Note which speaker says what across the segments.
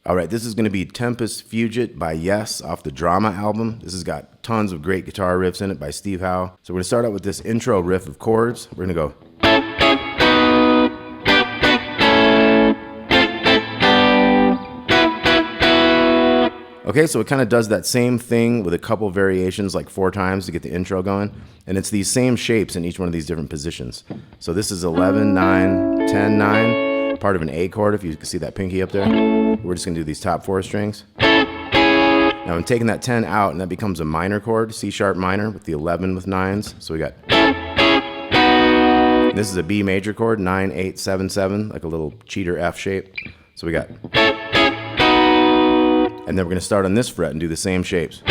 Speaker 1: All right, this is going to be Tempus Fugit by Yes off the Drama album. This has got tons of great guitar riffs in it by Steve Howe. So we're going to start out with this intro riff of chords. We're going to go. Okay, so it kind of does that same thing with a couple variations, like 4 times to get the intro going. And it's these same shapes in each one of these different positions. So this is 11, 9, 10, 9, part of an A chord, if you can see that pinky up there. We're just going to do these top 4 strings. Now I'm taking that 10 out, and that becomes a minor chord, C sharp minor, with the 11 with 9s. So we got... This is a B major chord, 9, 8, 7, 7, like a little cheater F shape. So we got... And then we're going to start on this fret and do the same shapes.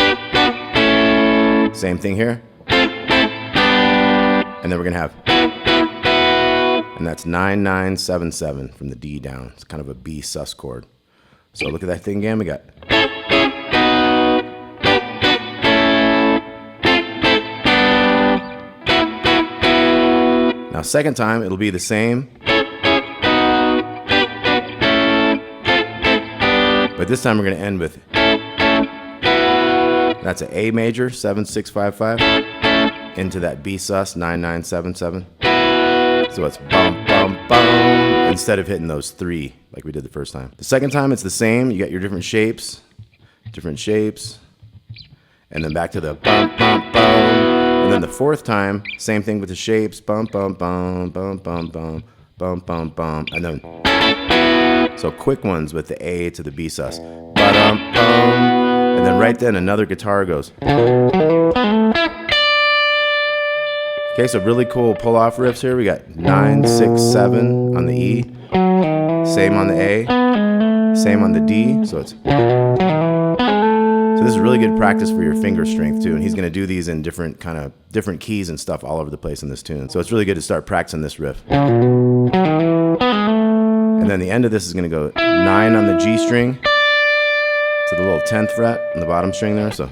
Speaker 1: Same thing here. And then we're going to have... And that's 9, 9, 7, 7 from the D down. It's kind of a B sus chord. So look at that thing again. We got... Now second time, it'll be the same. But this time we're going to end with, that's an A major, 7, 6, 5, 5, into that B sus, 9, 9, 7, 7. So it's bum, bum, bum, instead of hitting those 3 like we did the first time. The second time it's the same. You got your different shapes, and then back to the bum, bum, bum. And then the fourth time, same thing with the shapes, bum, bum, bum, bum, bum, bum, bum, bum, bum, and then... So quick ones with the A to the B sus. Ba-dum, bum. And then right then another guitar goes. Okay, so really cool pull-off riffs here. We got 9, 6, 7 on the E. Same on the A. Same on the D. So this is really good practice for your finger strength too. And he's gonna do these in different keys and stuff all over the place in this tune. So it's really good to start practicing this riff. And then the end of this is going to go 9 on the G string to the little 10th fret on the bottom string there. So,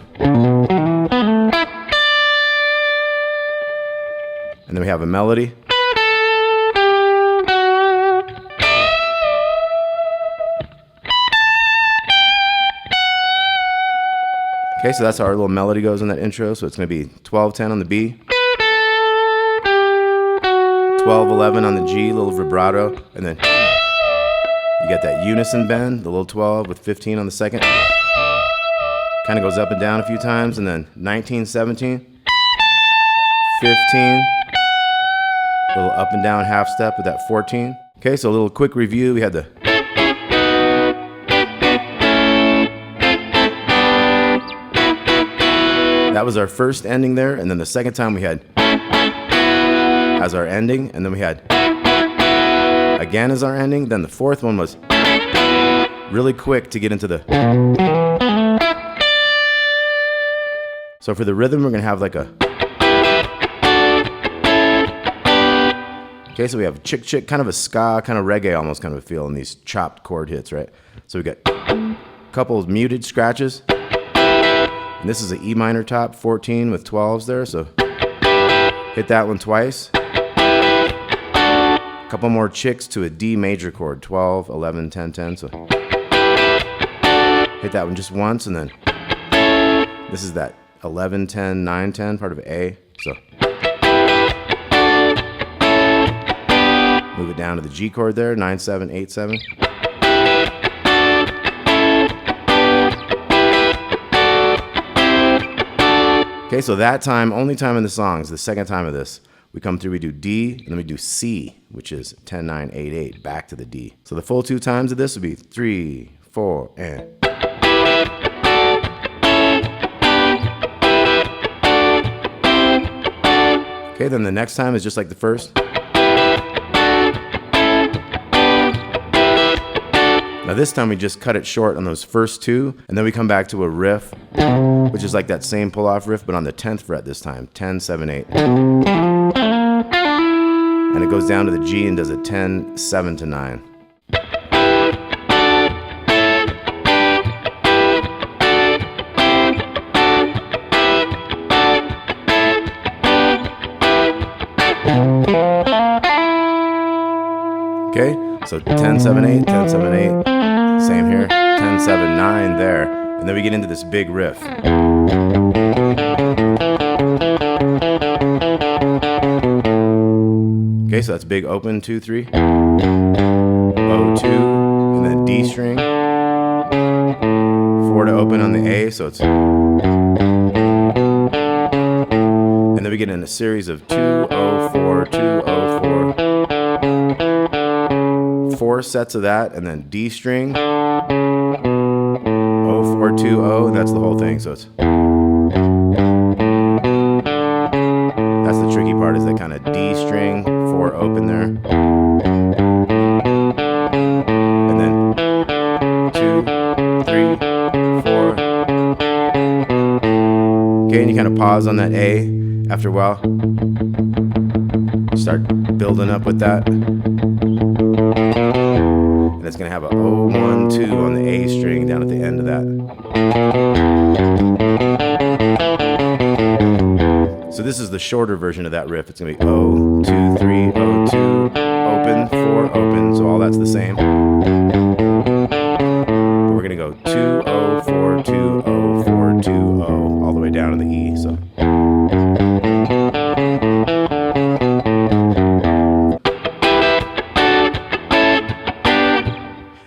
Speaker 1: and then we have a melody. Okay, so that's how our little melody goes in that intro. So it's going to be 12, 10 on the B, 12, 11 on the G, little vibrato, and then you get that unison bend, the little 12 with 15 on the second. Kind of goes up and down a few times, and then 19, 17, 15, little up and down half step with that 14. Okay, so a little quick review. We had the... That was our first ending there, and then the second time we had as our ending, and then we had again as our ending. Then the fourth one was really quick to get into the... So for the rhythm, we're going to have like a... Okay, so we have chick chick, kind of a ska, kind of reggae almost kind of a feel in these chopped chord hits, right? So we got a couple of muted scratches. And this is an E minor top, 14 with 12s there, so hit that one twice. A couple more chicks to a D major chord, 12, 11, 10, 10, so hit that one just once, and then this is that 11, 10, 9, 10, part of A, so move it down to the G chord there, 9, 7, 8, 7. Okay, so that time, only time in the songs, the second time of this, we come through, we do D, and then we do C, which is 10, 9, 8, 8, back to the D. So the full 2 times of this would be 3, 4, and... Okay, then the next time is just like the first. Now this time we just cut it short on those first 2, and then we come back to a riff, which is like that same pull-off riff, but on the 10th fret this time, 10, 7, 8. And it goes down to the G and does a 10, 7 to 9. Okay, so 10, 7, 8, 10, 7, 8. Same here, 10, 7, 9 there. And then we get into this big riff. Okay, so that's big open, 2, 3. O2, and then D string. 4 to open on the A, so it's. And then we get in a series of 2, O, 4, 2, O, 4. 4 sets of that, and then D string. O, 4, 2, O, and that's the whole thing, so it's. That's the tricky part, is that kind of D string, 4 open there. And then 2, 3, 4. Okay, and you kind of pause on that A after a while. Start building up with that. And it's going to have a O, 1, 2 on the A string down at the end of that. So this is the shorter version of that riff. It's going to be O, 2, 3, O, 2, open, 4, open. So all that's the same. But we're going to go 2, O, 4, 2, O, 4, 2, O, all the way down to the E. So.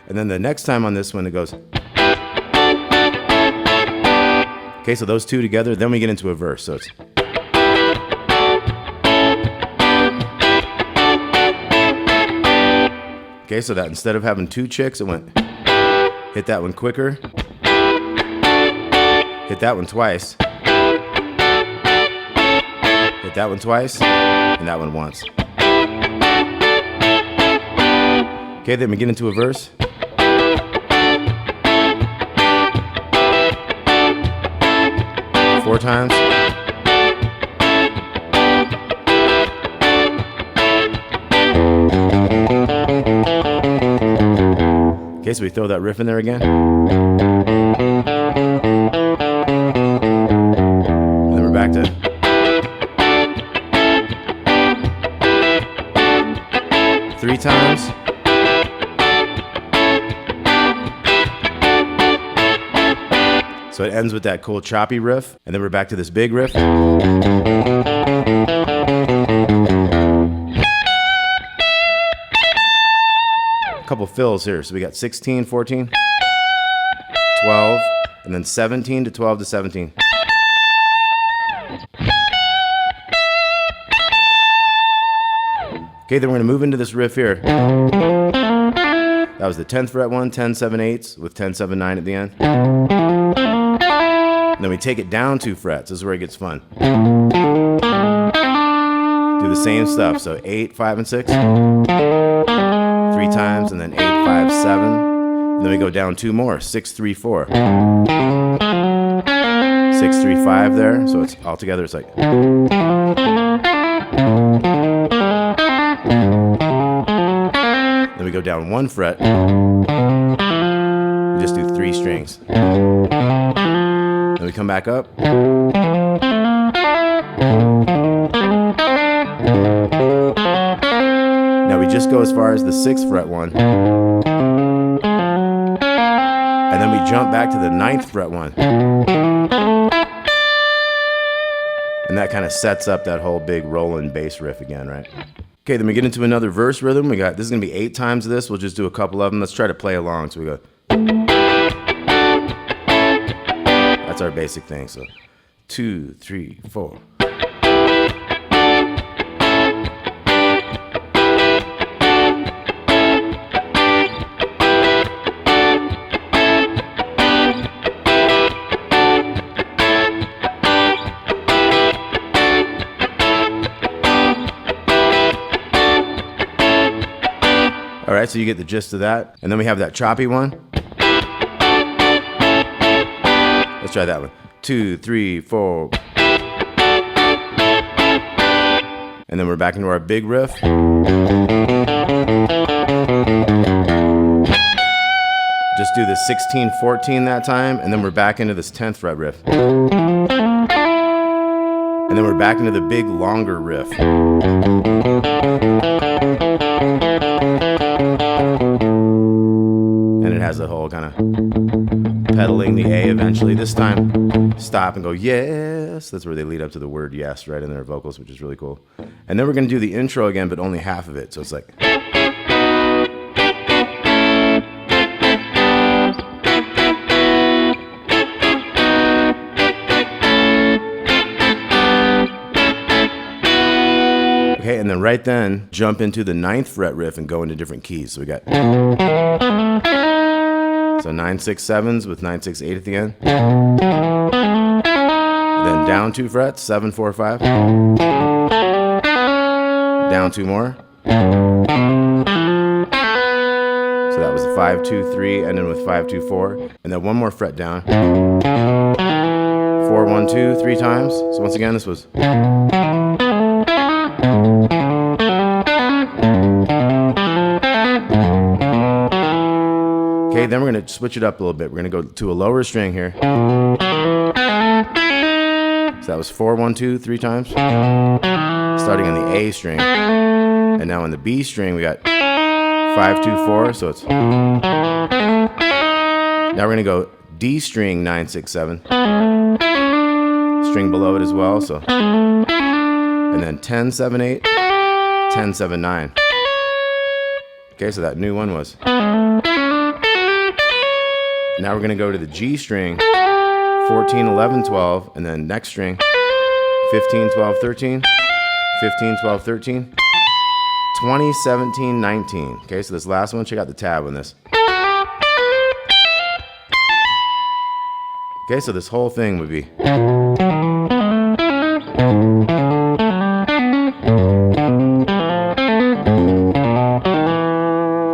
Speaker 1: And then the next time on this one, it goes. Okay, so those two together, then we get into a verse. So it's. Okay, so that instead of having 2 chicks, it went. Hit that one quicker. Hit that one twice. Hit that one twice. And that one once. Okay, then we get into a verse. Four times. Okay, so we throw that riff in there again. And then we're back to. Three times. So it ends with that cool choppy riff, and then we're back to this big riff. Couple fills here. So we got 16, 14, 12, and then 17 to 12 to 17. Okay, then we're going to move into this riff here. That was the 10th fret one, 10, 7, 8s with 10, 7, 9 at the end. And then we take it down 2 frets. This is where it gets fun. Do the same stuff. So 8, 5, and 6. 3 times, and then 8, 5, 7. And then we go down 2 more. 6, 3, 4. 6, 3, 5 there. So it's all together. It's like. Then we go down 1 fret. We just do 3 strings. Then we come back up. Now we just go as far as the 6th fret one. And then we jump back to the 9th fret one. And that kind of sets up that whole big rolling bass riff again, right? Okay, then we get into another verse rhythm. This is going to be 8 times of this. We'll just do a couple of them. Let's try to play along. So we go. That's our basic thing. So 2, 3, 4. All right, so you get the gist of that. And then we have that choppy one. Let's try that one. 2, 3, 4. And then we're back into our big riff. Just do the 16, 14 that time, and then we're back into this 10th fret riff. And then we're back into the big, longer riff. And it has the whole kind of pedaling the A eventually. This time, stop and go, yes. That's where they lead up to the word yes right in their vocals, which is really cool. And then we're going to do the intro again, but only half of it. So it's like... Okay, and then right then, jump into the 9th fret riff and go into different keys. So we got... So 9, 6, 7s with 9, 6, 8 at the end. Then down 2 frets, 7, 4, 5. Down 2 more. So that was 5, 2, 3, ending with 5, 2, 4. And then 1 more fret down. 4, 1, 2, 3 times. So once again, this was... Okay, then we're going to switch it up a little bit. We're going to go to a lower string here. So that was 4, 1, 2, 3 times. Starting on the A string. And now on the B string, we got 5, 2, 4. So it's... Now we're going to go D string 9, 6, 7. String below it as well. So... And then 10, 7, 8. 10, 7, 9. Okay, so that new one was... Now we're going to go to the G string, 14, 11, 12, and then next string, 15, 12, 13, 15, 12, 13, 20, 17, 19. Okay, so this last one, check out the tab on this. Okay, so this whole thing would be...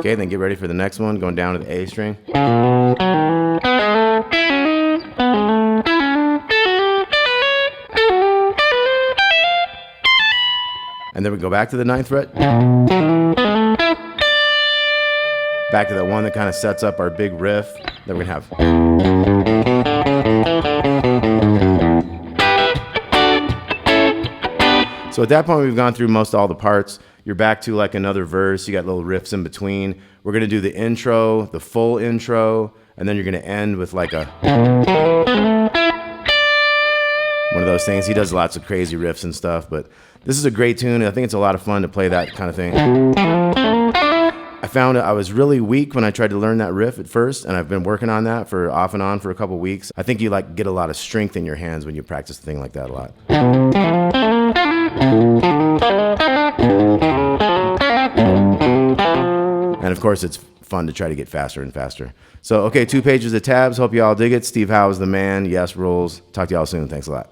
Speaker 1: Okay, then get ready for the next one, going down to the A string. And then we go back to the 9th fret. Back to that one that kind of sets up our big riff. Then we're going to have... So at that point, we've gone through most all the parts. You're back to like another verse. You got little riffs in between. We're going to do the intro, the full intro, and then you're going to end with like a... one of those things. He does lots of crazy riffs and stuff, but this is a great tune. I think it's a lot of fun to play that kind of thing. I found I was really weak when I tried to learn that riff at first, and I've been working on that for off and on for a couple weeks. I think you like get a lot of strength in your hands when you practice a thing like that a lot. And of course, it's fun to try to get faster and faster. So, okay, 2 pages of tabs. Hope you all dig it. Steve Howe is the man. Yes rules. Talk to y'all soon. Thanks a lot.